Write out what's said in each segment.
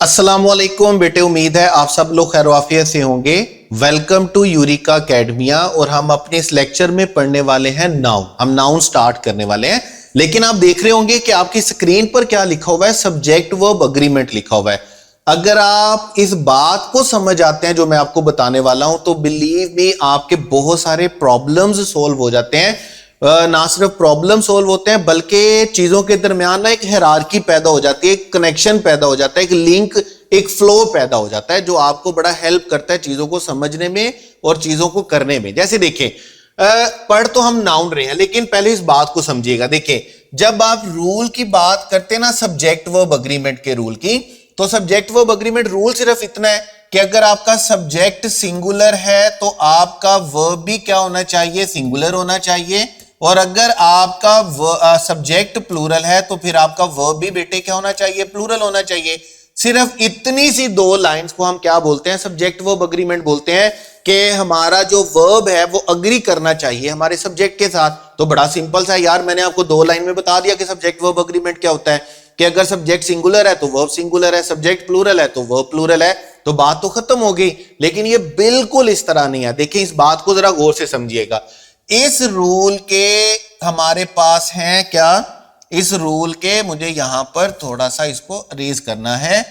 अस्सलाम वालेकुम बेटे, उम्मीद है आप सब लोग खैर वाफियत से होंगे। Welcome to Eureka Academia. और हम अपने इस लेक्चर में पढ़ने वाले हैं नाउन। हम नाउन स्टार्ट करने वाले हैं, लेकिन आप देख रहे होंगे कि आपकी स्क्रीन पर क्या लिखा हुआ है, सब्जेक्ट वर्ब अग्रीमेंट लिखा हुआ है। अगर आप इस बात को समझ आते हैं जो मैं आपको बताने वाला हूं, तो बिलीव मी आपके बहुत सारे प्रॉब्लम्स सोल्व हो जाते हैं। ना सिर्फ प्रॉब्लम सोल्व होते हैं, बल्कि चीजों के दरमियान ना एक हायरार्की पैदा हो जाती है, एक कनेक्शन पैदा हो जाता है, एक लिंक, एक फ्लो पैदा हो जाता है, जो आपको बड़ा हेल्प करता है चीजों को समझने में और चीजों को करने में। जैसे देखें, पढ़ तो हम नाउन रहे हैं, लेकिन पहले इस बात को समझिएगा। देखें, जब आप रूल की बात करते हैं ना, सब्जेक्ट वर्ब अग्रीमेंट के रूल की, तो सब्जेक्ट वर्ब अग्रीमेंट रूल सिर्फ इतना है कि अगर आपका सब्जेक्ट सिंगुलर है तो आपका वर्ब भी क्या होना चाहिए, सिंगुलर होना चाहिए। और अगर आपका सब्जेक्ट प्लूरल है तो फिर आपका वर्ब भी बेटे क्या होना चाहिए, प्लूरल होना चाहिए। सिर्फ इतनी सी दो लाइंस को हम क्या बोलते हैं, सब्जेक्ट वर्ब अग्रीमेंट बोलते हैं, कि हमारा जो वर्ब है वो अग्री करना चाहिए हमारे सब्जेक्ट के साथ। तो बड़ा सिंपल सा यार, मैंने आपको दो लाइन में बता दिया कि सब्जेक्ट वर्ब अग्रीमेंट क्या होता है, कि अगर सब्जेक्ट सिंगुलर है तो वर्ब सिंगुलर है, सब्जेक्ट प्लूरल है तो वर्ब प्लूरल है। तो बात तो खत्म हो गई। लेकिन ये बिल्कुल इस तरह नहीं है। देखिए, इस बात को जरा गौर से समझिएगा। इस रूल के हमारे पास है क्या, इस रूल के, मुझे यहां पर थोड़ा सा इसको रेज करना है।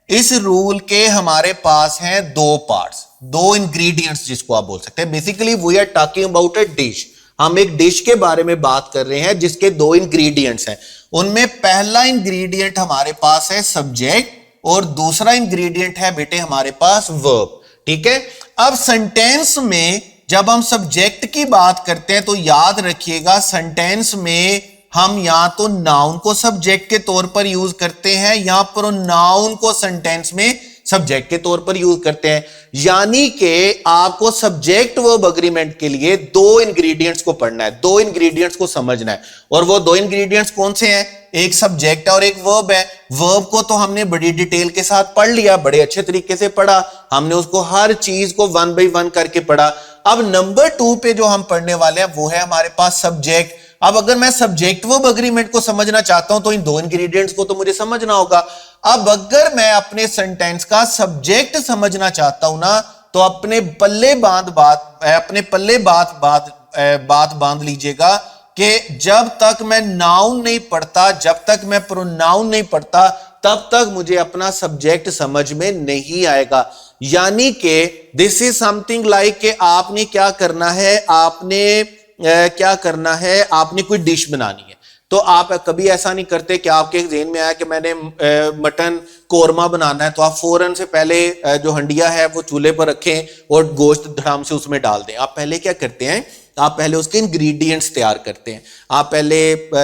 इस रूल के हमारे पास हैं दो पार्ट्स, दो इंग्रेडिएंट्स जिसको आप बोल सकते हैं। Basically we are talking about a dish. हम एक डिश के बारे में बात कर रहे हैं जिसके दो इंग्रेडिएंट्स हैं। उनमें पहला इंग्रेडिएंट हमारे पास है सब्जेक्ट और दूसरा इंग्रेडिएंट है बेटे हमारे पास वर्ब। ठीक है। अब सेंटेंस में जब हम सब्जेक्ट की बात करते हैं तो याद रखिएगा, सेंटेंस में हम या तो नाउन को सब्जेक्ट के तौर पर यूज करते हैं या प्रोनाउन को सेंटेंस में सब्जेक्ट के तौर पर यूज करते हैं। यानी कि आपको सब्जेक्ट वर्ब अग्रीमेंट के लिए दो इंग्रेडिएंट्स को पढ़ना है, दो इंग्रेडिएंट्स को समझना है। और वो दो इंग्रेडिएंट्स कौन से हैं? एक सब्जेक्ट और एक वर्ब है। वर्ब को तो हमने बड़ी डिटेल के साथ पढ़ लिया, बड़े अच्छे तरीके से पढ़ा, हमने उसको हर चीज को वन बाय वन करके पढ़ा। अब नंबर 2 पे जो हम पढ़ने वाले हैं वो है हमारे पास सब्जेक्ट। अब अगर मैं सब्जेक्ट वर्ब अग्रीमेंट को समझना चाहता हूं तो इन दो इंग्रेडिएंट्स को तो मुझे समझना होगा। अब अगर मैं अपने सेंटेंस का सब्जेक्ट समझना चाहता हूं ना, तो अपने पल्ले बात बांध लीजिएगा कि जब तक मैं नाउन नहीं पढ़ता, जब तक मैं प्रोनाउन नहीं पढ़ता, तब तक मुझे अपना सब्जेक्ट समझ में नहीं आएगा। यानी कि दिस इज समथिंग लाइक कि आपने क्या करना है, आपने कोई डिश बनानी है। तो आप कभी ऐसा नहीं करते कि आपके ज़हन में आया कि मैंने मटन कोरमा बनाना है, तो आप फौरन से पहले जो हंडिया है वो चूल्हे पर रखें और गोश्त धड़ाम से उसमें डाल दें। आप पहले क्या करते हैं, आप पहले उसके इंग्रेडिएंट्स तैयार करते हैं। आप पहले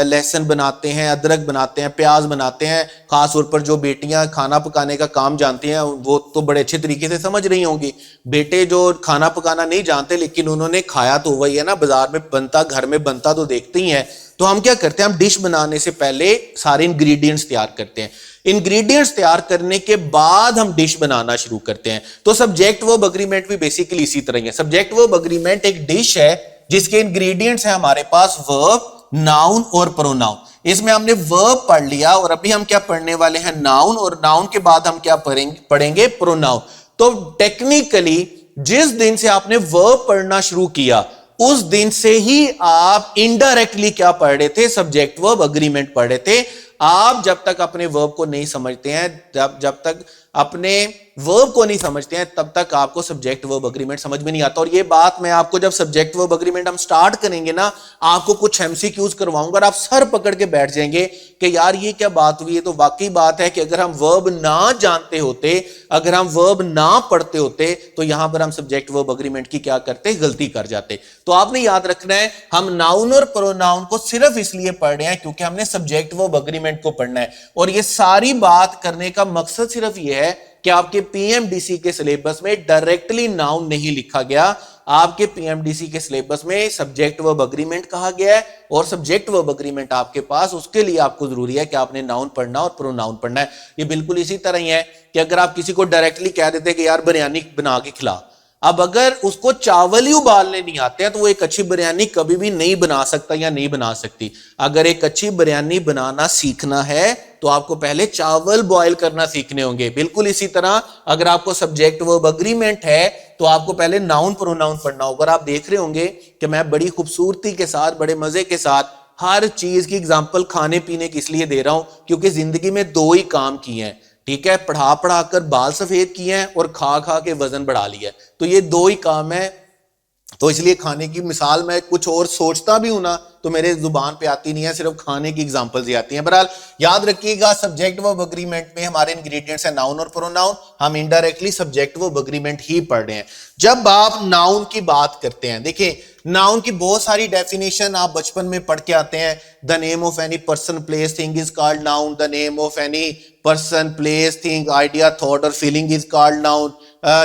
लहसुन बनाते हैं, अदरक बनाते हैं, प्याज बनाते हैं। खास तौर पर जो बेटियां खाना पकाने का काम जानती हैं वो तो बड़े अच्छे तरीके से समझ रही होंगी। बेटे जो खाना पकाना नहीं जानते लेकिन उन्होंने खाया तो वही है ना, बाजार में बनता, घर में बनता तो देखते ही हैं। तो हम क्या करते हैं, हम डिश बनाने से पहले सारे इंग्रेडिएंट्स तैयार करते हैं। इंग्रेडिएंट्स तैयार करने के बाद हम डिश बनाना शुरू करते हैं। तो सब्जेक्ट वर्ब अग्रीमेंट भी बेसिकली इसी तरह है। सब्जेक्ट वर्ब अग्रीमेंट एक डिश है जिसके इंग्रेडिएंट्स हैं हमारे पास वर्ब, नाउन और प्रोनाउन। इसमें हमने वर्ब पढ़ लिया और अभी हम क्या पढ़ने वाले हैं, नाउन। और नाउन के बाद हम क्या पढ़ेंगे, प्रोनाउन। तो टेक्निकली जिस दिन से आपने वर्ब पढ़ना शुरू किया उस दिन से ही आप इनडायरेक्टली क्या पढ़ रहे थे, सब्जेक्ट वर्ब अग्रीमेंट पढ़ रहे थे। आप जब तक अपने वर्ब को नहीं समझते हैं, जब तक अपने वर्ब को नहीं समझते हैं, तब तक आपको सब्जेक्ट वर्ब अग्रीमेंट समझ में नहीं आता। और ये बात मैं आपको जब सब्जेक्ट वर्ब अग्रीमेंट हम स्टार्ट करेंगे ना, आपको कुछ एमसीक्यूज करवाऊंगा और आप सर पकड़ के बैठ जाएंगे कि यार ये क्या बात हुई है। तो वाकई बात है कि अगर हम वर्ब ना जानते होते, अगर हम वर्ब ना पढ़ते होते, तो यहां पर हम सब्जेक्ट वर्ब अग्रीमेंट की क्या करते, गलती कर जाते। तो आपने याद रखना है, हम नाउन और प्रोनाउन को सिर्फ इसलिए पढ़ रहे हैं क्योंकि हमने सब्जेक्ट वर्ब अग्रीमेंट को पढ़ना है। और ये सारी बात करने का मकसद सिर्फ ये है कि आपके पीएमडीसी के सिलेबस में डायरेक्टली नाउन नहीं लिखा गया। आपके पीएमडीसी के सिलेबस में सब्जेक्ट वर्ब अग्रीमेंट कहा गया है, और सब्जेक्ट वर्ब अग्रीमेंट आपके पास, उसके लिए आपको जरूरी है कि आपने नाउन पढ़ना और प्रोनाउन पढ़ना है। ये बिल्कुल इसी तरह ही है कि अगर आप किसी को डायरेक्टली कह देते कि यार बिरयानी बना के खिला, अब अगर उसको चावल ही उबालने नहीं आते हैं तो वो एक अच्छी बिरयानी कभी भी नहीं बना सकता या नहीं बना सकती। अगर एक अच्छी बिरयानी बनाना सीखना है तो आपको पहले चावल बॉयल करना सीखने होंगे। बिल्कुल इसी तरह अगर आपको सब्जेक्ट वर्ब अग्रीमेंट है तो आपको पहले नाउन प्रोनाउन पढ़ना होगा। और आप देख रहे होंगे कि मैं बड़ी खूबसूरती के साथ, बड़े मजे के साथ हर चीज की एग्जांपल खाने पीने की इसलिए दे रहा हूं क्योंकि जिंदगी में दो ही काम किए हैं, ठीक है, पढ़ा पढ़ा कर बाल सफेद किए हैं और खा खा के वजन बढ़ा लिया है। तो ये दो ही काम है, तो इसलिए खाने की मिसाल मैं कुछ और सोचता भी हूं ना तो मेरे जुबान पे आती नहीं है, सिर्फ खाने की एग्जांपल्स ही आती हैं। बहरहाल याद रखिएगा सब्जेक्ट वर्ब अग्रीमेंट में हमारे इंग्रेडिएंट्स है नाउन और प्रोनाउन। हम इनडायरेक्टली सब्जेक्ट वर्ब अग्रीमेंट ही पढ़ रहे हैं। जब आप नाउन की बात करते हैं, देखिए नाउन की बहुत सारी डेफिनेशन आप बचपन में पढ़ के आते हैं। The name of any person place thing is called noun. The name of any person place thing idea thought और feeling is called noun.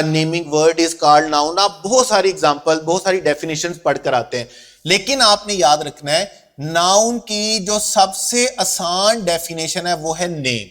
Naming word is called noun. आप बहुत सारी एग्जांपल, बहुत सारी डेफिनेशंस पढ़कर आते हैं। लेकिन आपने याद रखना है नाउन की जो सबसे आसान डेफिनेशन है वो है नेम।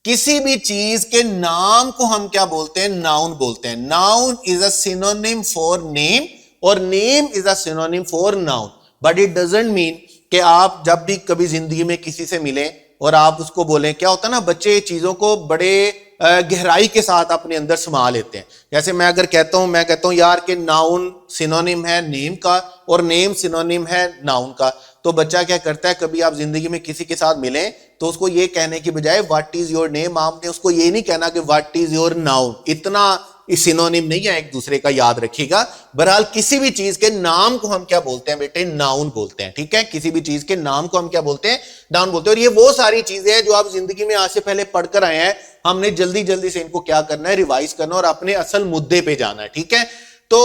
किसी भी चीज के नाम को हम क्या बोलते हैं? नाउन बोलते हैं। Noun is a synonym for name और name is a synonym for noun. But it doesn't mean कि आप जब भी कभी जिंदगी में किसी से मिलें और आप उसको बोलें, क्या होता है ना, बच्चे चीजों को बड़े गहराई के साथ अपने अंदर समा लेते हैं। जैसे मैं अगर कहता हूं यार कि नाउन सिनोनिम है नेम का और नेम सिनोनिम है नाउन का, तो बच्चा क्या करता है, कभी आप जिंदगी में किसी के साथ मिलें तो उसको ये कहने की बजाय व्हाट इज योर नेम, आपने उसको ये नहीं कहना कि व्हाट इज योर नाउन। इतना सिनोनिम नहीं है एक दूसरे का, याद रखिएगा। बहरहाल किसी भी चीज के नाम को हम क्या बोलते हैं बेटे? नाउन बोलते हैं, ठीक है। किसी भी चीज के नाम को हम क्या बोलते हैं? नाउन बोलते हैं। और ये वो सारी चीजें हैं जो आप जिंदगी में आज से पहले पढ़कर आए हैं। हमने जल्दी जल्दी से इनको क्या करना है? रिवाइज करना और अपने असल मुद्दे पे जाना है, ठीक है। तो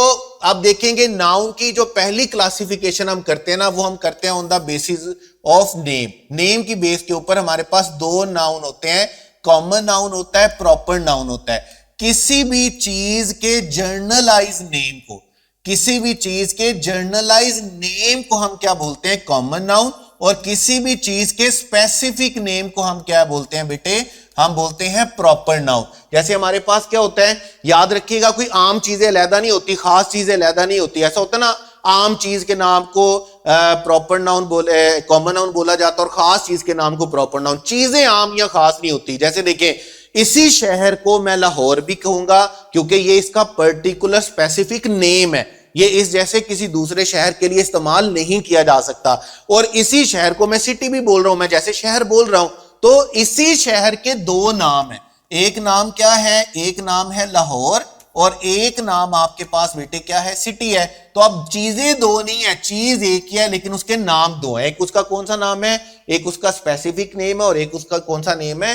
आप देखेंगे नाउन की जो पहली क्लासिफिकेशन हम करते हैं ना, वो हम करते हैं on the basis of name. Name की बेस के ऊपर हमारे पास दो नाउन होते हैं, कॉमन नाउन होता है, प्रॉपर नाउन होता है। किसी भी चीज के जर्नलाइज नेम को, किसी भी चीज के जर्नलाइज नेम को हम क्या बोलते हैं? Common noun. और किसी भी चीज के स्पेसिफिक नेम को हम क्या बोलते हैं बेटे? हम बोलते हैं प्रॉपर नाउन। जैसे हमारे पास क्या होता है, याद रखिएगा, कोई आम चीजें अलहदा नहीं होती, खास चीजें अलहदा नहीं होती। ऐसा होता है ना, आम चीज के नाम को प्रॉपर नाउन बोले, कॉमन नाउन बोला जाता है और खास चीज के नाम को प्रॉपर नाउन। चीजें आम या खास नहीं होती। जैसे देखिए, इसी शहर को मैं लाहौर भी कहूंगा क्योंकि ये इसका पर्टिकुलर स्पेसिफिक नेम है, ये इस जैसे किसी दूसरे शहर के लिए इस्तेमाल नहीं किया जा सकता। और इसी शहर को मैं सिटी भी बोल रहा हूं, मैं जैसे शहर बोल रहा हूं, तो इसी शहर के दो नाम है। एक नाम क्या है? एक नाम है लाहौर और एक नाम आपके पास बेटे क्या है? सिटी है। तो अब चीजें दो नहीं है, चीज एक ही है लेकिन उसके नाम दो है। एक उसका कौन सा नाम है? एक उसका स्पेसिफिक नेम है और एक उसका कौन सा नेम है?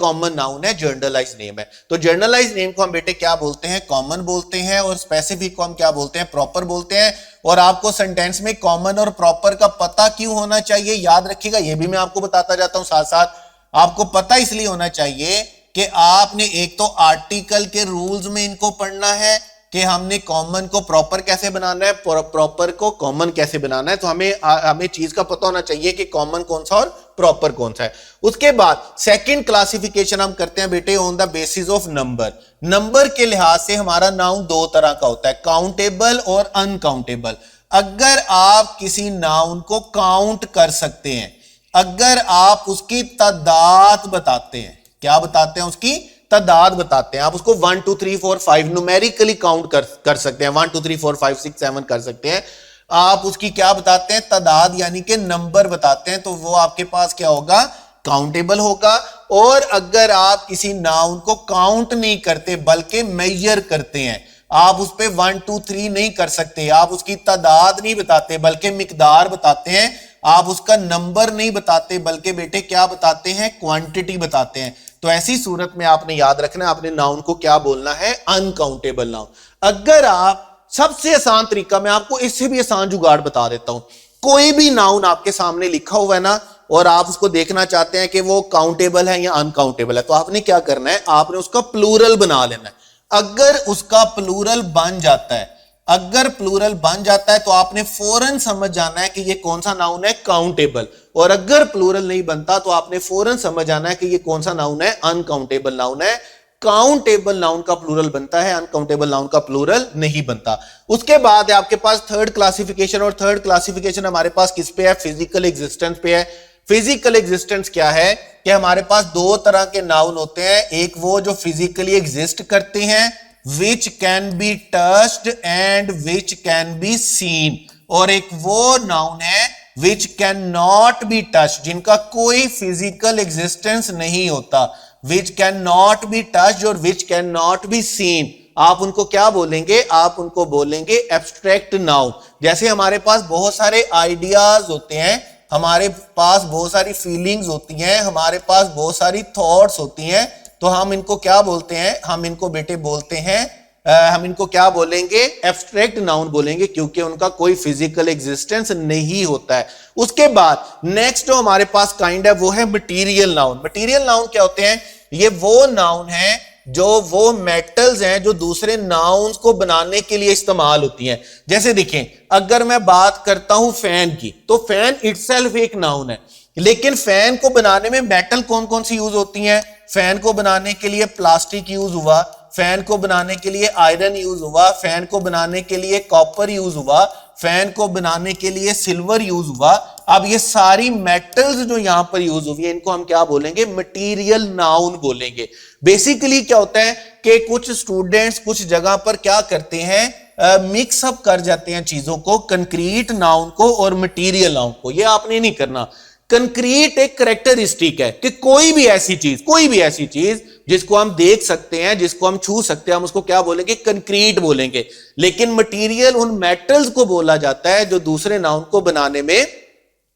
कॉमन नाउन है, जर्नलाइज नेम है। तो जर्नलाइज नेम को हम बेटे क्या बोलते हैं? कॉमन बोलते हैं। और स्पेसिफिक को हम क्या बोलते हैं? प्रॉपर बोलते हैं। और आपको सेंटेंस में कॉमन और प्रॉपर का पता क्यों होना चाहिए, याद रखिएगा, ये भी मैं आपको बताता जाता हूं साथ साथ। आपको पता इसलिए होना चाहिए कि आपने एक तो आर्टिकल के रूल्स में इनको पढ़ना है कि हमने कॉमन को प्रॉपर कैसे बनाना है, प्रॉपर को कॉमन कैसे बनाना है। तो हमें चीज का पता होना चाहिए कि कॉमन कौन सा और प्रॉपर कौन सा है। उसके बाद सेकंड क्लासिफिकेशन हम करते हैं बेटे on the basis of number. Number के लिहाज से हमारा नाउन दो तरह का होता है, काउंटेबल और अनकाउंटेबल। अगर आप किसी नाउन को काउंट कर सकते हैं, अगर आप उसकी तादाद बताते हैं, क्या बताते हैं? उसकी तादाद बताते हैं। आप उसको 1 2 3 4 5 न्यूमेरिकली काउंट कर सकते हैं, 1 2 3 4 5 6 7 कर सकते हैं। आप उसकी क्या बताते हैं? तादाद, यानी कि नंबर बताते हैं। तो वो आपके पास क्या होगा? काउंटेबल होगा। और अगर आप किसी नाउन को काउंट नहीं करते बल्कि मेजर करते हैं, आप उस पे 1 2 3 नहीं कर सकते, आप उसकी तादाद नहीं बताते बल्कि मिकदार बताते हैं, आप उसका नंबर नहीं बताते बल्कि बेटे क्या बताते हैं? क्वांटिटी बताते हैं। तो ऐसी सूरत में आपने याद रखना है, आपने नाउन को क्या बोलना है? Uncountable noun. अगर आप, सबसे आसान तरीका, मैं आपको इससे भी आसान जुगाड़ बता देता हूं। कोई भी नाउन आपके सामने लिखा हुआ है ना और आप उसको देखना चाहते हैं कि वो काउंटेबल है या अनकाउंटेबल है, तो आपने क्या करना है? आपने उसका प्लूरल बना लेना है। अगर उसका प्लूरल बन जाता है, अगर प्लूरल बन जाता है तो आपने फौरन समझ जाना है कि ये कौन सा नाउन है? काउंटेबल। और अगर प्लूरल नहीं बनता तो आपने फौरन समझ जाना है कि ये कौन सा नाउन है? अनकाउंटेबल नाउन है। काउंटेबल नाउन का प्लूरल बनता है, अनकाउंटेबल नाउन का प्लूरल नहीं बनता। उसके बाद है आपके पास थर्ड क्लासिफिकेशन, और थर्ड क्लासिफिकेशन हमारे पास किस पे है? फिजिकल एग्जिस्टेंस पे है। फिजिकल एग्जिस्टेंस क्या है कि हमारे पास दो तरह के नाउन होते हैं, एक वो जो फिजिकली एग्जिस्ट करते हैं, which can be touched and which can be seen, और एक वो नाउन है which can not be touched, जिनका कोई फिजिकल एग्जिस्टेंस नहीं होता, which can not be touched और which can not be seen. आप उनको क्या बोलेंगे? आप उनको बोलेंगे एब्स्ट्रैक्ट नाउन। जैसे हमारे पास बहुत सारे आइडियाज होते हैं, हमारे पास बहुत सारी फीलिंग्स होती हैं, हमारे पास बहुत सारी थॉट्स होती हैं, तो हम इनको क्या बोलते हैं? हम इनको बेटे बोलते हैं हम इनको क्या बोलेंगे? एब्स्ट्रैक्ट नाउन बोलेंगे, क्योंकि उनका कोई फिजिकल एग्जिस्टेंस नहीं होता है। उसके बाद नेक्स्ट जो हमारे पास काइंड है वो है मटेरियल नाउन। मटेरियल नाउन क्या होते हैं? ये वो नाउन है जो वो मेटल्स हैं जो दूसरे नाउन्स को बनाने के लिए इस्तेमाल होती हैं। जैसे देखें, अगर मैं बात करता हूं फैन की, तो फैन इटसेल्फ एक नाउन है, लेकिन फैन को बनाने में मेटल कौन कौन सी यूज होती हैं? फैन को बनाने के लिए प्लास्टिक यूज हुआ, फैन को बनाने के लिए आयरन यूज हुआ, फैन को बनाने के लिए कॉपर यूज हुआ, फैन को बनाने के लिए सिल्वर यूज हुआ। अब ये सारी मेटल्स जो यहां पर यूज हुई है, इनको हम क्या बोलेंगे? मटेरियल नाउन बोलेंगे। बेसिकली क्या होता है कि कुछ स्टूडेंट्स कुछ जगह पर क्या करते हैं, मिक्स अप कर जाते हैं चीजों को, कंक्रीट नाउन को और मटेरियल नाउन को। ये आपने नहीं करना। कंक्रीट एक कैरेक्टरिस्टिक है कि कोई भी ऐसी चीज जिसको हम देख सकते हैं, जिसको हम छू सकते हैं, हम उसको क्या बोलेंगे? कंक्रीट बोलेंगे। लेकिन मटेरियल उन मेटल्स को बोला जाता है जो दूसरे नाउन को बनाने में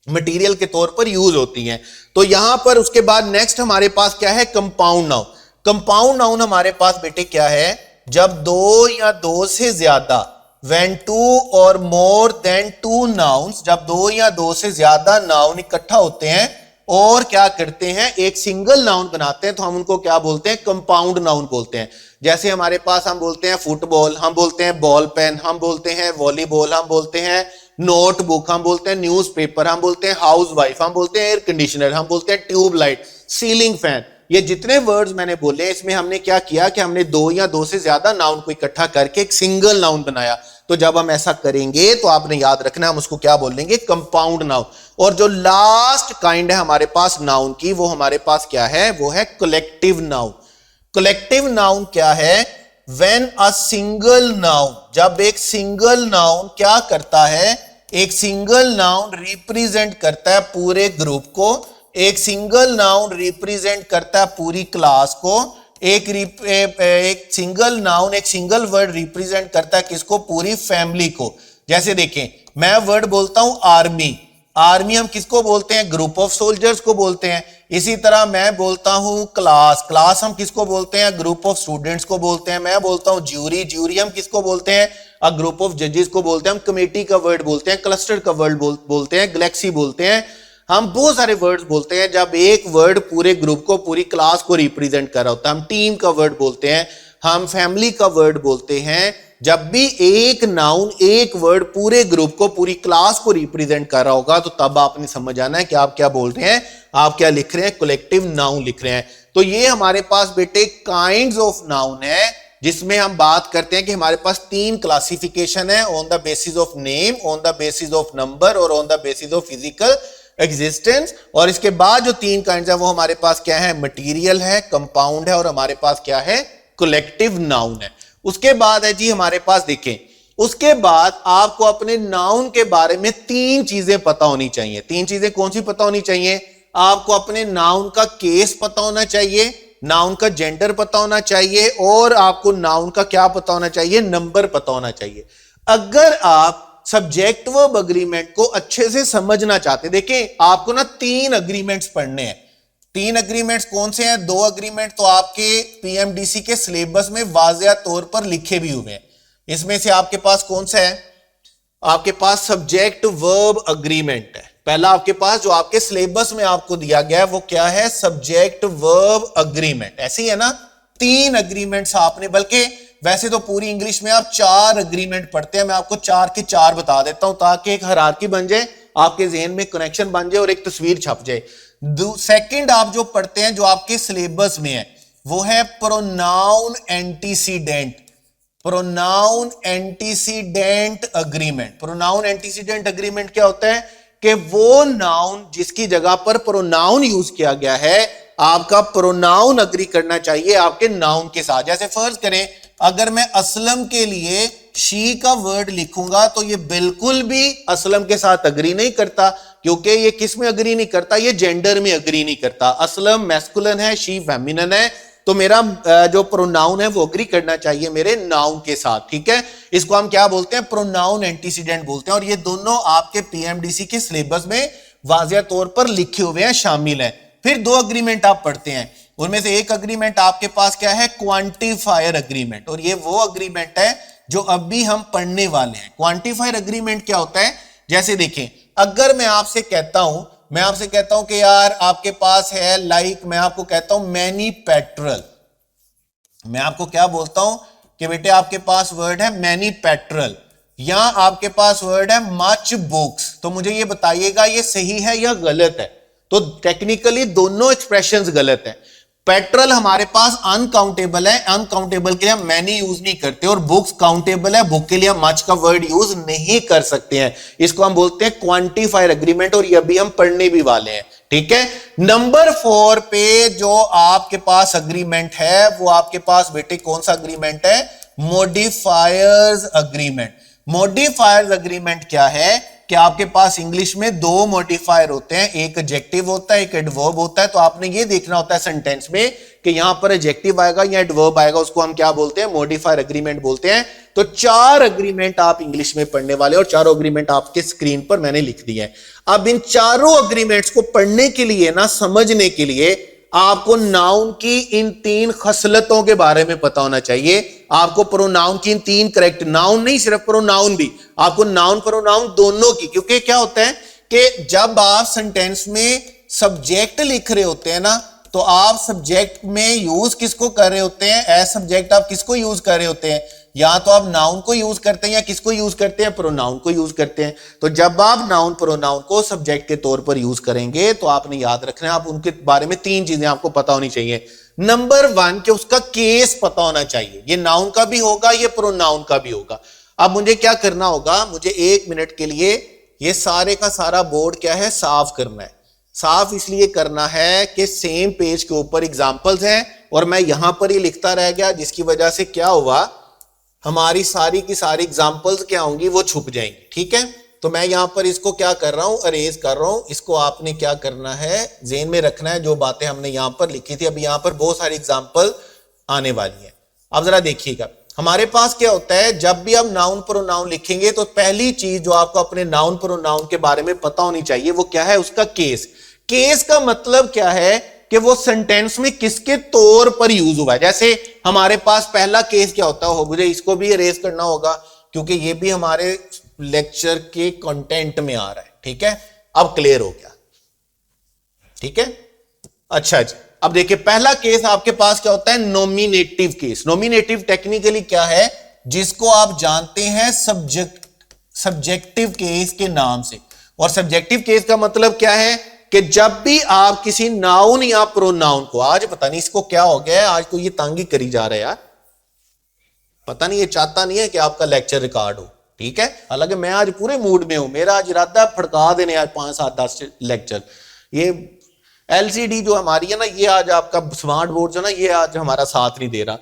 मटेरियल के तौर पर यूज होती हैं। तो यहां पर उसके बाद नेक्स्ट हमारे पास क्या है? Compound noun. कंपाउंड नाउन हमारे पास बेटे क्या है? जब दो या दो से ज्यादा, when two or more than two nouns, जब दो या दो से ज्यादा नाउन इकट्ठा होते हैं और क्या करते हैं? एक सिंगल नाउन बनाते हैं, तो हम उनको क्या बोलते हैं? कंपाउंड नाउन बोलते हैं। जैसे हमारे पास हम बोलते हैं फुटबॉल, हम बोलते हैं बॉल पेन, हम बोलते हैं वॉलीबॉल, हम बोलते हैं नोटबुक, हम बोलते हैं न्यूज़पेपर, हम बोलते हैं हाउस वाइफ, हम बोलते हैं एयर कंडीशनर, हम बोलते हैं ट्यूबलाइट, सीलिंग फैन। ये जितने वर्ड्स मैंने बोले, इसमें हमने क्या किया कि हमने दो या दो से ज्यादा नाउन को इकट्ठा करके एक सिंगल नाउन बनाया। तो जब हम ऐसा करेंगे तो आपने याद रखना, हम उसको क्या बोलेंगे? Compound noun. और जो लास्ट काइंड है हमारे पास नाउन की, वो हमारे पास क्या है? वो है कलेक्टिव नाउन। कलेक्टिव नाउन क्या है? व्हेन अ सिंगल नाउन, जब एक सिंगल नाउन क्या करता है? एक सिंगल नाउन रिप्रेजेंट करता है पूरे ग्रुप को, एक सिंगल नाउन रिप्रेजेंट करता है पूरी क्लास को, एक सिंगल नाउन, एक सिंगल वर्ड रिप्रेजेंट करता है किसको? पूरी फैमिली को। जैसे देखें, मैं वर्ड बोलता हूं आर्मी, आर्मी हम किसको बोलते हैं? ग्रुप ऑफ सोल्जर्स को बोलते हैं। इसी तरह मैं बोलता हूं क्लास, क्लास हम किसको बोलते हैं? ग्रुप ऑफ स्टूडेंट्स को बोलते हैं। मैं बोलता हूं ज्यूरी, ज्यूरी हम किसको बोलते हैं? अ ग्रुप ऑफ जजेस को बोलते हैं। हम कमेटी का वर्ड बोलते हैं, क्लस्टर का वर्ड बोलते हैं, गैलेक्सी बोलते हैं। हम बहुत सारे वर्ड्स बोलते हैं जब एक वर्ड पूरे ग्रुप को, पूरी क्लास को रिप्रेजेंट कर रहा होता है। हम टीम का वर्ड बोलते हैं, हम फैमिली का वर्ड बोलते हैं। जब भी एक नाउन, एक वर्ड पूरे ग्रुप को, पूरी क्लास को रिप्रेजेंट कर रहा होगा, तो तब आपने समझ आना है कि आप क्या बोल रहे हैं, आप क्या लिख रहे हैं? कलेक्टिव नाउन लिख रहे हैं। तो ये हमारे पास बेटे काइंड्स ऑफ नाउन है, जिसमें हम बात करते हैं कि हमारे पास तीन क्लासिफिकेशन है, on the basis of name, on the basis of number और on the basis of physical existence. और इसके बाद जो तीन काइंड्स है वो हमारे पास क्या है? मटेरियल है, कंपाउंड है और हमारे पास क्या है? कलेक्टिव नाउन है। उसके बाद है जी हमारे पास, देखें, उसके बाद आपको अपने नाउन के बारे में तीन चीजें पता होनी चाहिए। तीन चीजें कौन सी पता होनी चाहिए? आपको अपने नाउन का केस पता होना चाहिए, नाउन का जेंडर पता होना चाहिए और आपको नाउन का क्या पता होना चाहिए? नंबर पता होना चाहिए। अगर आप सब्जेक्ट वर्ब अग्रीमेंट को अच्छे से समझना चाहते, देखें आपको ना तीन अग्रीमेंट्स पढ़ने हैं। तीन अग्रीमेंट्स कौन से हैं? दो अग्रीमेंट तो आपके पीएमडीसी के सिलेबस में वाज़िया तौर पर लिखे भी हुए हैं। इसमें से आपके पास कौन सा है? आपके पास सब्जेक्ट वर्ब अग्रीमेंट है। पहला आपके पास जो आपके सिलेबस में आपको दिया गया है वो क्या है? Subject verb agreement. ऐसे ही है ना? तीन अग्रीमेंट्स आपने, बल्कि वैसे तो पूरी इंग्लिश में आप चार अग्रीमेंट पढ़ते हैं, मैं आपको चार के चार बता देता हूं ताकि एक हायरार्की बन जाए, आपके जहन में कनेक्शन बन जाए और एक तस्वीर छप जाए। सेकंड आप जो पढ़ते हैं, जो आपके सिलेबस में है, वो है pronoun antecedent. Pronoun antecedent agreement. Pronoun antecedent agreement क्या होता है कि वो नाउन जिसकी जगह पर प्रोनाउन यूज किया गया है, आपका प्रोनाउन अग्री करना चाहिए आपके नाउन के साथ। जैसे फर्ज करें अगर मैं असलम के लिए शी का वर्ड लिखूंगा तो ये बिल्कुल भी असलम के साथ अग्री नहीं करता, क्योंकि ये किस में अग्री नहीं करता, ये जेंडर में अग्री नहीं करता। असलम मैस्कुलिन है, शी फेमिनिन है, तो मेरा जो प्रोनाउन है वो अग्री करना चाहिए मेरे नाउन के साथ। ठीक है, इसको हम क्या बोलते हैं, प्रोनाउन एंटीसीडेंट बोलते हैं। और ये दोनों आपके पीएमडीसी के सिलेबस में वाज़िया तौर पर लिखे हुए हैं, शामिल हैं। फिर दो अग्रीमेंट आप पढ़ते हैं, उनमें से एक अग्रीमेंट आपके पास क्या है, क्वांटिफायर अग्रीमेंट। और ये वो अग्रीमेंट है जो अभी हम पढ़ने वाले हैं। क्वांटिफायर अग्रीमेंट क्या होता है, जैसे देखें अगर मैं आपसे कहता हूं कि यार आपके पास है, लाइक मैं आपको कहता हूं मैनी पेट्रोल। मैं आपको क्या बोलता हूं कि बेटे आपके पास वर्ड है मैनी पेट्रोल, या आपके पास वर्ड है मच बुक्स। तो मुझे ये बताइएगा ये सही है या गलत है। तो टेक्निकली दोनों एक्सप्रेशंस गलत है। पेट्रोल हमारे पास अनकाउंटेबल है, अनकाउंटेबल के लिए हम मैनी यूज नहीं करते, और बुक्स काउंटेबल है, बुक के लिए हम मच का वर्ड यूज नहीं कर सकते हैं। इसको हम बोलते हैं क्वांटिफायर अग्रीमेंट, और ये अभी हम पढ़ने भी वाले हैं। ठीक है, नंबर 4 पे जो आपके पास अग्रीमेंट है वो आपके पास बेटे कौन सा अग्रीमेंट है, मॉडिफायर्स अग्रीमेंट। मॉडिफायर्स अग्रीमेंट क्या है कि आपके पास इंग्लिश में दो मॉडिफायर होते हैं, एक एडजेक्टिव होता है, एक एडवर्ब होता है। तो आपने ये देखना होता है सेंटेंस में कि यहां पर एडजेक्टिव आएगा या एडवर्ब आएगा, उसको हम क्या बोलते हैं, मॉडिफायर अग्रीमेंट बोलते हैं। तो 4 अग्रीमेंट आप इंग्लिश में पढ़ने वाले, और चारों अग्रीमेंट आपके स्क्रीन पर मैंने लिख दिए हैं। अब इन चारों अग्रीमेंट्स को पढ़ने के लिए ना, समझने के लिए आपको नाउन की इन 3 खसलतों के बारे में पता होना चाहिए। आपको प्रोनाउन की इन 3 करेक्ट, नाउन नहीं सिर्फ प्रोनाउन भी, आपको नाउन प्रोनाउन दोनों की। क्योंकि क्या होता है कि जब आप सेंटेंस में सब्जेक्ट लिख रहे होते हैं ना, तो आप सब्जेक्ट में यूज किसको कर रहे होते हैं, एज सब्जेक्ट आप किसको यूज कर रहे होते हैं, या तो आप नाउन को यूज करते हैं या किसको यूज करते हैं, प्रोनाउन को यूज करते हैं। तो जब आप नाउन प्रोनाउन को सब्जेक्ट के तौर पर यूज करेंगे तो आपने याद रखना है, आप उनके बारे में 3 चीजें आपको पता होनी चाहिए। नंबर 1 कि उसका केस पता होना चाहिए, ये नाउन का भी होगा, ये प्रोनाउन का भी होगा। अब मुझे क्या करना होगा, मुझे 1 मिनट के लिए ये सारे का सारा बोर्ड क्या है, साफ करना है। साफ इसलिए करना है कि सेम पेज के ऊपर एग्जांपल्स हैं और मैं यहां पर ही लिखता रह गया, जिसकी वजह से क्या हुआ, हमारी सारी की सारी एग्जांपल्स क्या होंगी, वो छुप जाएंगी। ठीक है, तो मैं यहां पर इसको क्या कर रहा हूं, अरेज कर रहा हूं। इसको आपने क्या करना है, ज़हन में रखना है जो बातें हमने यहां पर लिखी थी। अब यहां पर बहुत सारी एग्जांपल आने वाली है। अब जरा देखिएगा, हमारे पास क्या होता है, जब भी आप नाउन प्रोनाउन लिखेंगे तो पहली चीज जो आपको अपने नाउन प्रोनाउन के बारे में पता होनी चाहिए वो क्या है, उसका केस। केस का मतलब क्या है कि वो सेंटेंस में किसके तौर पर यूज हुआ है। जैसे हमारे पास पहला केस क्या होता है, मुझे इसको भी अरेज करना होगा क्योंकि ये भी हमारे लेक्चर के कंटेंट में आ रहा है। ठीक है, अब क्लियर हो गया। ठीक है, अच्छा जी, अब देखिए पहला केस आपके पास क्या होता है, नॉमिनेटिव केस। नॉमिनेटिव टेक्निकली क्या है, जिसको आप जानते हैं सब्जेक्टिव केस के नाम से। और सब्जेक्टिव केस का मतलब क्या है कि जब भी आप किसी नाउन या प्रोनाउन को, आज पता नहीं इसको क्या हो गया है, आज तो ये तंग ही करी जा रहा है यार, पता नहीं ये चाहता नहीं है कि आपका लेक्चर रिकॉर्ड हो। ठीक है, हालांकि मैं आज पूरे मूड में हूं, मेरा आज इरादा फड़का देने आज 5, 7, 10 लेक्चर। ये एलसीडी जो हमारी है ना, ये आज आपका स्मार्ट बोर्ड जो ना, ये आज हमारा साथ नहीं दे रहा।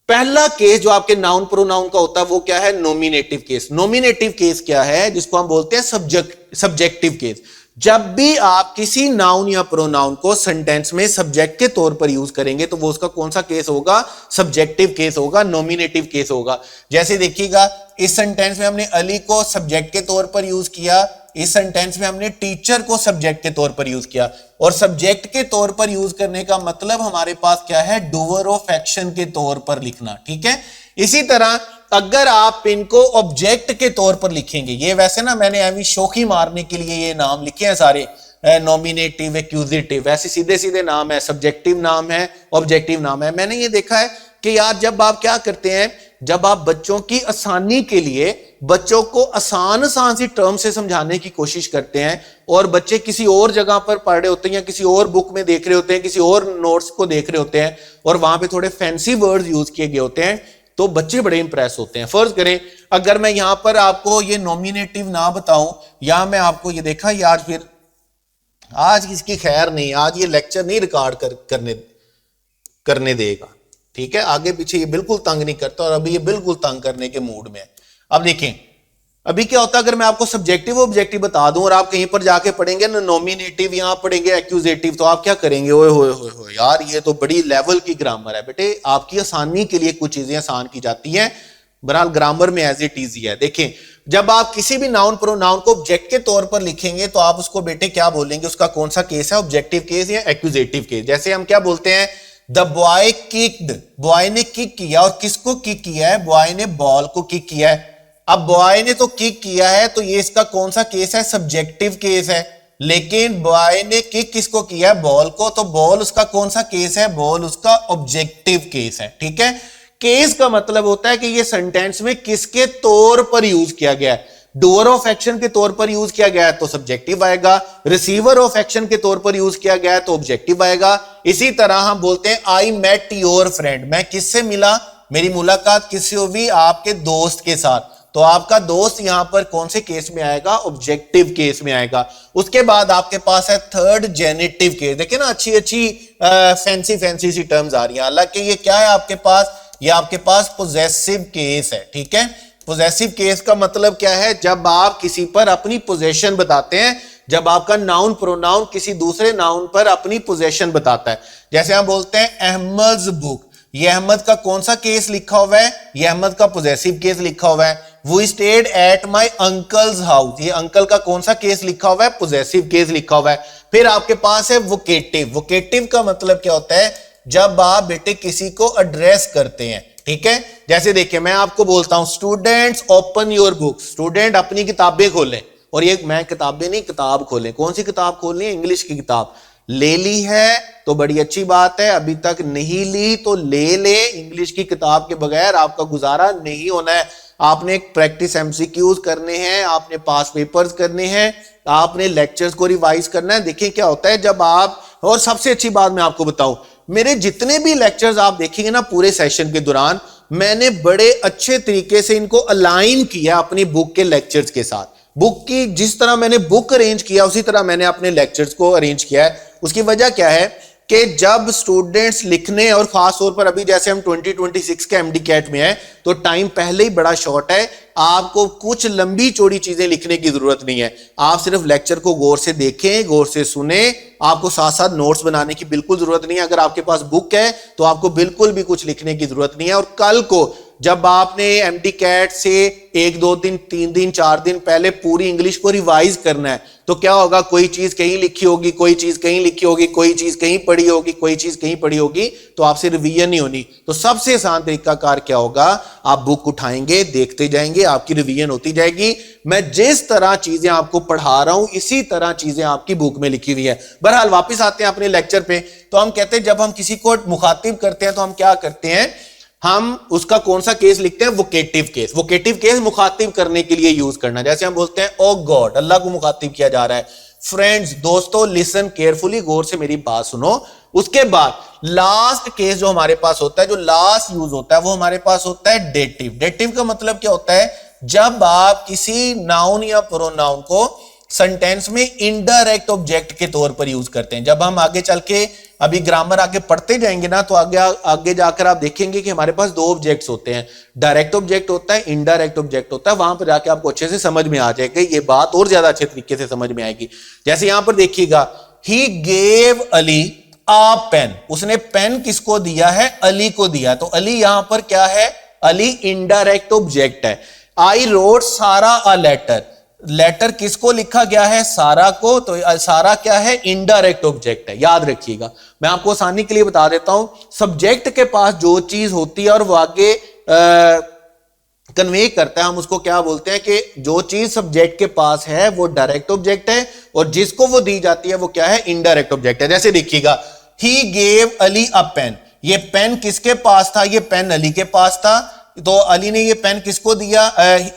पहला केस जो आपके नाउन प्रोनाउन का होता है वो क्या है, नॉमिनेटिव केस। नॉमिनेटिव केस क्या है, जिसको हम बोलते हैं सब्जेक्टिव केस। जब भी आप किसी नाउन या प्रोनाउन को सेंटेंस में सब्जेक्ट के तौर पर यूज करेंगे तो वो उसका कौन सा केस होगा, सब्जेक्टिव केस होगा, नॉमिनेटिव केस होगा। जैसे देखिएगा, इस सेंटेंस में हमने अली को सब्जेक्ट के तौर पर यूज किया, इस सेंटेंस में हमने टीचर को सब्जेक्ट के तौर पर यूज किया। और सब्जेक्ट के तौर पर यूज करने का मतलब हमारे पास क्या है, डूअर ऑफ एक्शन के तौर पर लिखना। ठीक है, इसी तरह अगर आप इनको ऑब्जेक्ट के तौर पर लिखेंगे, ये वैसे ना मैंने अभी शौकी मारने के लिए ये नाम लिखे हैं सारे, नॉमिनेटिव, एक्यूजेटिव, ऐसे सीधे सीधे नाम है, सब्जेक्टिव नाम है, ऑब्जेक्टिव नाम है। मैंने ये देखा है कि यार जब आप क्या करते हैं, जब आप बच्चों की आसानी के लिए बच्चों को आसान सी टर्म से समझाने की कोशिश करते हैं और बच्चे किसी और जगह पर पढ़ रहे होते हैं या किसी और बुक में देख रहे होते हैं, किसी और नोट्स को देख रहे होते हैं और वहां पे थोड़े फैंसी वर्ड्स यूज किए गए होते हैं, तो बच्चे बड़े इंप्रेस होते हैं। फर्ज करें अगर मैं यहां पर आपको ये नॉमिनेटिव ना बताऊं या मैं आपको ये देखा यार फिर आज इसकी खैर नहीं, आज ये लेक्चर नहीं रिकॉर्ड करने देगा, ठीक है, आगे पीछे ये बिल्कुल तंग नहीं करता और अभी ये बिल्कुल तंग करने के मूड में है। अब देखें अभी क्या होता है, अगर मैं आपको सब्जेक्टिव ऑब्जेक्टिव बता दूं और आप कहीं पर जाके पढ़ेंगे ना नॉमिनेटिव, यहां पढ़ेंगे एक्यूजेटिव, तो आप क्या करेंगे, ओए होए होए यार ये तो बड़ी लेवल की ग्रामर है। बेटे आपकी आसानी के लिए कुछ चीजें आसान की जाती हैं, बहरहाल ग्रामर में एज इट इज है। देखें जब आप किसी भी नाउन प्रोनाउन को ऑब्जेक्ट के तौर पर लिखेंगे तो आप उसको बेटे क्या बोलेंगे, उसका कौन सा केस है, ऑब्जेक्टिव केस या एक्यूजेटिव केस। जैसे हम क्या बोलते हैं, द बॉय किक्ड, बॉय ने किक किया, और किसको किक किया है, बॉय ने बॉल को किक किया है। अब बॉय ने तो किक किया है तो ये इसका कौन सा केस है, सब्जेक्टिव केस है। लेकिन बॉय ने किक किसको किया है, बॉल को, तो बॉल उसका कौन सा केस है, बॉल उसका ऑब्जेक्टिव केस है। ठीक है, केस का मतलब होता है कि ये सेंटेंस में किसके तौर पर यूज किया गया है। डूअर ऑफ एक्शन के तौर पर यूज किया गया है तो सब्जेक्टिव आएगा, रिसीवर ऑफ एक्शन के तौर पर यूज किया गया है तो ऑब्जेक्टिव आएगा। इसी तरह हम बोलते हैं आई मेट योर फ्रेंड, मैं किससे मिला, मेरी मुलाकात किससे हुई, आपके दोस्त के साथ, तो आपका दोस्त यहां पर कौन से केस में आएगा, ऑब्जेक्टिव केस में आएगा। उसके बाद आपके पास है थर्ड जेनिटिव केस। देखिए ना अच्छी अच्छी फैंसी सी टर्म्स आ रही है, हालांकि ये क्या है आपके पास, ये आपके पास पोजेसिव केस है। ठीक है, पोजेसिव केस का मतलब क्या है, जब आप किसी पर अपनी पोजेशन बताते हैं, जब आपका नाउन प्रोनाउन किसी दूसरे नाउन पर अपनी पोजेशन बताता है। जैसे हम बोलते हैं अहमद बुक, ये अहमद का कौन सा केस लिखा हुआ है, ये अहमद का पोजेसिव केस लिखा हुआ है। वो stayed at my uncles house, ये अंकल का कौन सा केस लिखा हुआ है, पोजेसिव केस लिखा हुआ है। फिर आपके पास है वोकेटिव, वोकेटिव का मतलब क्या होता है, जब आप बेटे किसी को एड्रेस करते हैं। ठीक है, जैसे देखिए मैं आपको बोलता हूं students open your book, student अपनी किताबें खोलें, और ये मैं किताबें नहीं किताब खोलें, कौन सी किताब खोलनी है, इंग्लिश की किताब। ले ली है तो बड़ी अच्छी बात है, अभी तक नहीं ली तो ले ले, इंग्लिश की किताब के बगैर आपका गुजारा नहीं होना है। आपने प्रैक्टिस एमसीक्यूज करने हैं, आपने पास पेपर्स करने हैं, आपने लेक्चर्स को रिवाइज करना है। देखिए क्या होता है जब आप, और सबसे अच्छी बात मैं आपको बताऊं, मेरे जितने भी लेक्चर्स आप देखेंगे ना पूरे सेशन के दौरान, मैंने बड़े अच्छे तरीके से इनको अलाइन किया अपनी बुक के लेक्चर्स के साथ। बुक की जिस तरह मैंने बुक अरेंज किया उसी तरह मैंने अपने लेक्चर्स को अरेंज किया है। उसकी वजह क्या है कि जब स्टूडेंट्स लिखने, और खास तौर पर अभी जैसे हम 2026 के एमडी कैट में हैं तो टाइम पहले ही बड़ा शॉर्ट है, आपको कुछ लंबी चौड़ी चीजें लिखने की जरूरत नहीं है। आप सिर्फ लेक्चर को गौर से देखें, गौर से सुने, आपको साथ साथ नोट्स बनाने की बिल्कुल जरूरत नहीं है। अगर आपके पास बुक है तो आपको बिल्कुल भी कुछ लिखने की जरूरत नहीं है। और कल को जब आपने एमडी कैट से 1 2 दिन 3 दिन 4 दिन पहले पूरी इंग्लिश को रिवाइज करना है तो क्या होगा, कोई चीज कहीं लिखी होगी, कोई चीज कहीं लिखी होगी, कोई चीज कहीं पढ़ी होगी, कोई चीज कहीं पढ़ी होगी, तो आपसे रिवीजन नहीं होनी। तो सबसे आसान तरीका कार क्या होगा, आप बुक उठाएंगे, देखते जाएंगे, आपकी रिवीजन होती जाएगी। मैं जिस तरह चीजें आपको पढ़ा रहा हूं इसी तरह चीजें आपकी बुक में लिखी हुई है। बहरहाल वापस आते हैं अपने लेक्चर पे, तो हम कहते हैं जब हम किसी को मुखातिब करते हैं तो हम क्या करते हैं, हम उसका कौन सा केस लिखते हैं, वोकेटिव केस। वोकेटिव केस मुखातिब करने के लिए यूज करना, जैसे हम बोलते हैं ओ गॉड, अल्लाह को मुखातिब किया जा रहा है। फ्रेंड्स, दोस्तों, लिसन केयरफुली, गौर से मेरी बात सुनो। उसके बाद लास्ट केस जो हमारे पास होता है, जो लास्ट यूज होता है, वो हमारे पास होता है डेटिव। डेटिव का मतलब क्या होता है, जब आप किसी नाउन या प्रोनाउन को सेंटेंस में इनडायरेक्ट ऑब्जेक्ट के तौर पर यूज करते हैं। जब हम आगे चल के अभी ग्रामर आगे पढ़ते जाएंगे ना तो आगे जाकर आप देखेंगे कि हमारे पास 2 ऑब्जेक्ट्स होते हैं, डायरेक्ट ऑब्जेक्ट होता है, इनडायरेक्ट ऑब्जेक्ट होता है। वहां पर जाके आपको अच्छे से समझ में आ जाएगा, ये बात और ज्यादा अच्छे तरीके से समझ में आएगी। जैसे यहां पर देखिएगा, he gave Ali a pen, उसने पेन किसको दिया है, अली को दिया। तो अली यहां पर क्या है, अली इनडायरेक्ट ऑब्जेक्ट है। आई रोट सारा अ लेटर, लेटर किसको लिखा गया है, सारा को, तो सारा क्या है, इनडायरेक्ट ऑब्जेक्ट है। याद रखिएगा, मैं आपको आसानी के लिए बता देता हूं, सब्जेक्ट के पास जो चीज होती है और वो आगे कन्वे करता है, हम उसको क्या बोलते हैं कि जो चीज सब्जेक्ट के पास है वो डायरेक्ट ऑब्जेक्ट है और जिसको वो दी जाती है वो क्या है, इनडायरेक्ट ऑब्जेक्ट है। जैसे देखिएगा, he gave Ali a pen, ये पेन किसके पास था? ये पेन अली के पास था, तो अली ने ये पेन किसको दिया?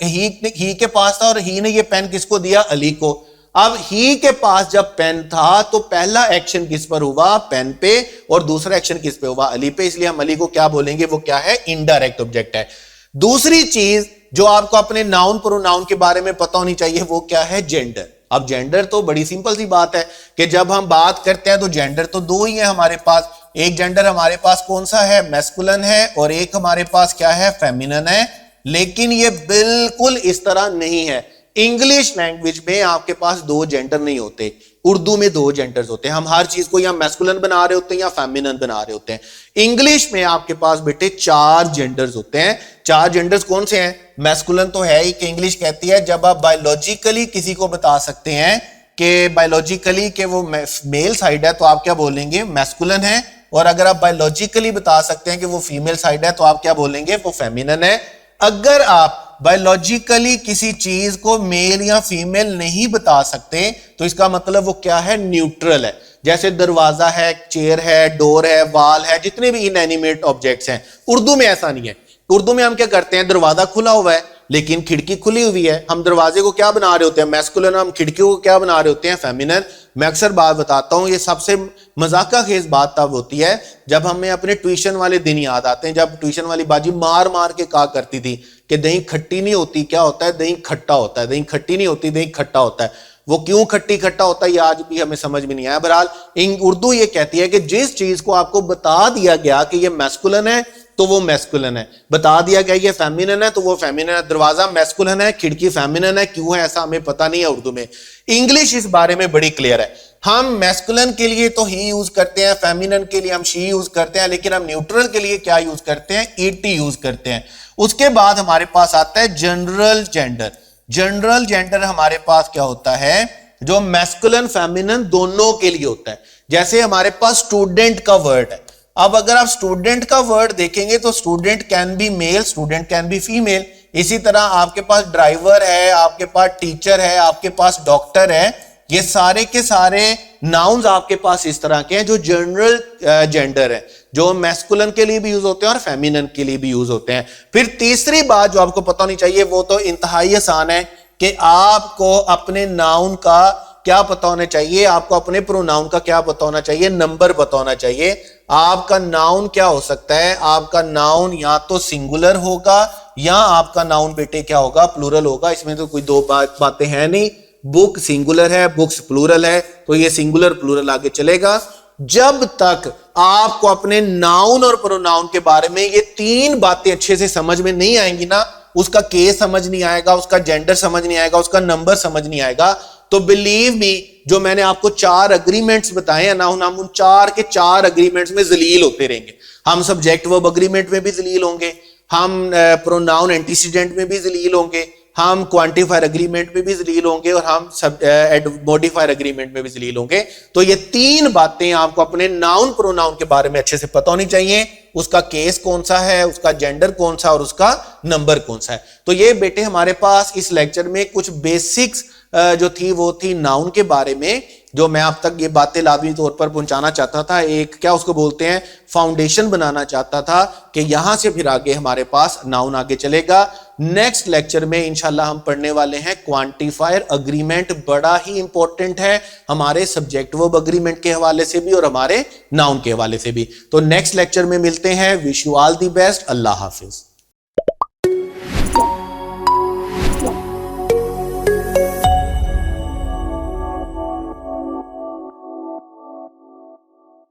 ही के पास था, और ही ने ये पेन किसको दिया? अली को। अब ही के पास जब पेन था तो पहला एक्शन किस पर हुआ? पेन पे, और दूसरा एक्शन किस पे हुआ? अली पे, इसलिए हम अली को क्या बोलेंगे? वो क्या है? इनडायरेक्ट ऑब्जेक्ट है। दूसरी चीज जो आपको अपने नाउन प्रोनाउन के बारे में पता होनी चाहिए वो क्या है? जेंडर। अब जेंडर तो बड़ी सिंपल सी बात है कि जब हम बात करते हैं तो जेंडर तो दो ही है हमारे पास। एक जेंडर हमारे पास कौन सा है? मैस्कुलिन है, और एक हमारे पास क्या है? फेमिनिन है। लेकिन ये बिल्कुल इस तरह नहीं है। इंग्लिश लैंग्वेज में आपके पास दो जेंडर नहीं होते, उर्दू में दो जेंडर्स होते हैं। हम हर चीज को या मैस्कुलिन बना रहे होते हैं या फेमिनिन बना रहे होते हैं। इंग्लिश में आपके पास बेटे चार जेंडर्स होते हैं। चार जेंडर्स कौन से हैं? मैस्कुलिन तो है ही कि इंग्लिश कहती है जब आप बायोलॉजिकली किसी को बता सकते हैं कि बायोलॉजिकली के वो मेल साइड है तो आप क्या बोलेंगे? मैस्कुलिन है। और अगर आप बायोलॉजिकली बता सकते हैं कि वो फीमेल साइड है तो आप क्या बोलेंगे? वो फेमिनिन है। अगर आप बायोलॉजिकली किसी चीज को मेल या फीमेल नहीं बता सकते तो इसका मतलब वो क्या है? न्यूट्रल है। जैसे दरवाजा है, चेयर है, डोर है, वाल है, जितने भी इनएनिमेट ऑब्जेक्ट्स हैं। उर्दू में ऐसा नहीं है। उर्दू में हम क्या करते हैं? दरवाजा खुला हुआ है लेकिन खिड़की खुली हुई है, हम दरवाजे को क्या बना रहे होते हैं? मैस्कुलिन। हम खिड़कियों को क्या बना रहे होते हैं? फेमिनिन। मैं अक्सर बात बताता हूं, ये सबसे मजाका खेज बात तब होती है जब हमें अपने ट्यूशन वाले दिन याद आते हैं, जब ट्यूशन वाली बाजी मार मार के कहा करती थी कि दही खट्टी नहीं होती, क्या होता है? दही खट्टा होता है। दही खट्टी नहीं होती, दही खट्टा होता है। वो क्यों खट्टी खट्टा होता है ये आज भी हमें समझ में नहीं आया। बहरहाल उर्दू ये कहती है कि जिस चीज को आपको बता दिया गया कि ये मैस्कुलिन है तो वो मैस्कुलिन है, बता दिया गया ये फेमिनिन है तो वो फेमिनिन है। दरवाजा मैस्कुलिन है, खिड़की फेमिनिन है, क्यों है ऐसा हमें पता नहीं है उर्दू में। इंग्लिश इस बारे में बड़ी क्लियर है। हम मैस्कुलिन के लिए तो ही यूज करते हैं, फेमिनिन के लिए हम शी यूज करते हैं, लेकिन हम न्यूट्रल के लिए क्या यूज करते हैं? ईटी यूज करते हैं। उसके बाद हमारे पास आता है जनरल जेंडर। जनरल जेंडर हमारे पास क्या होता है? जो मैस्कुलिन फेमिनिन दोनों के लिए होता है। जैसे हमारे पास स्टूडेंट का वर्ड है। अब अगर आप स्टूडेंट का वर्ड देखेंगे तो student can be male, student can be female. इसी तरह आपके पास ड्राइवर है, आपके पास टीचर है, आपके पास डॉक्टर है। ये सारे के सारे नाउन्स आपके पास इस तरह के हैं जो जनरल जेंडर है, जो मैस्कुलिन के लिए भी यूज होते हैं और फेमिनिन के लिए भी यूज होते हैं। फिर तीसरी बात जो आपको पता होनी चाहिए वो तो इंतहाई आसान है कि आपको अपने नाउन का क्या पता होना चाहिए, आपको अपने प्रोनाउन का क्या पता होना चाहिए? नंबर पता होना चाहिए। आपका नाउन क्या हो सकता है? आपका नाउन या तो सिंगुलर होगा या आपका नाउन बेटे क्या होगा? प्लूरल होगा। इसमें तो कोई दो बातें हैं नहीं। बुक सिंगुलर है, बुक्स प्लूरल है, तो ये सिंगुलर प्लूरल आगे चलेगा। जब तक आपको अपने नाउन और प्रोनाउन के बारे में ये तीन बातें अच्छे से समझ में नहीं आएंगी ना, उसका केस समझ नहीं आएगा, उसका जेंडर समझ नहीं आएगा, उसका नंबर समझ नहीं आएगा, तो बिलीव मी जो मैंने आपको चार अग्रीमेंट्स बताए हैं ना, हम उन चार के चार अग्रीमेंट्स में जलील होते रहेंगे। हम सब्जेक्ट वर्ब अग्रीमेंट में भी जलील होंगे, हम प्रोनाउन एंटीसीडेंट में भी जलील होंगे, हम क्वांटिफायर अग्रीमेंट में भी जलील होंगे, और हम मॉडिफायर अग्रीमेंट में भी जलील होंगे। तो ये तीन बातें आपको अपने नाउन प्रोनाउन के बारे में अच्छे से पता होनी चाहिए। उसका केस कौन सा है, उसका जेंडर कौन सा, और उसका नंबर कौन सा है। तो ये बेटे हमारे पास इस लेक्चर में कुछ बेसिक्स जो थी वो थी नाउन के बारे में, जो मैं आप तक ये बातें लाजमी तौर पर पहुंचाना चाहता था। एक क्या उसको बोलते हैं, फाउंडेशन बनाना चाहता था कि यहां से फिर आगे हमारे पास नाउन आगे चलेगा। नेक्स्ट लेक्चर में इंशाल्लाह हम पढ़ने वाले हैं क्वांटिफायर अग्रीमेंट। बड़ा ही इंपॉर्टेंट है हमारे सब्जेक्ट वर्ब अग्रीमेंट के हवाले से भी और हमारे नाउन के हवाले से भी। तो नेक्स्ट लेक्चर में मिलते हैं। Wish you all the best. Allah Hafiz.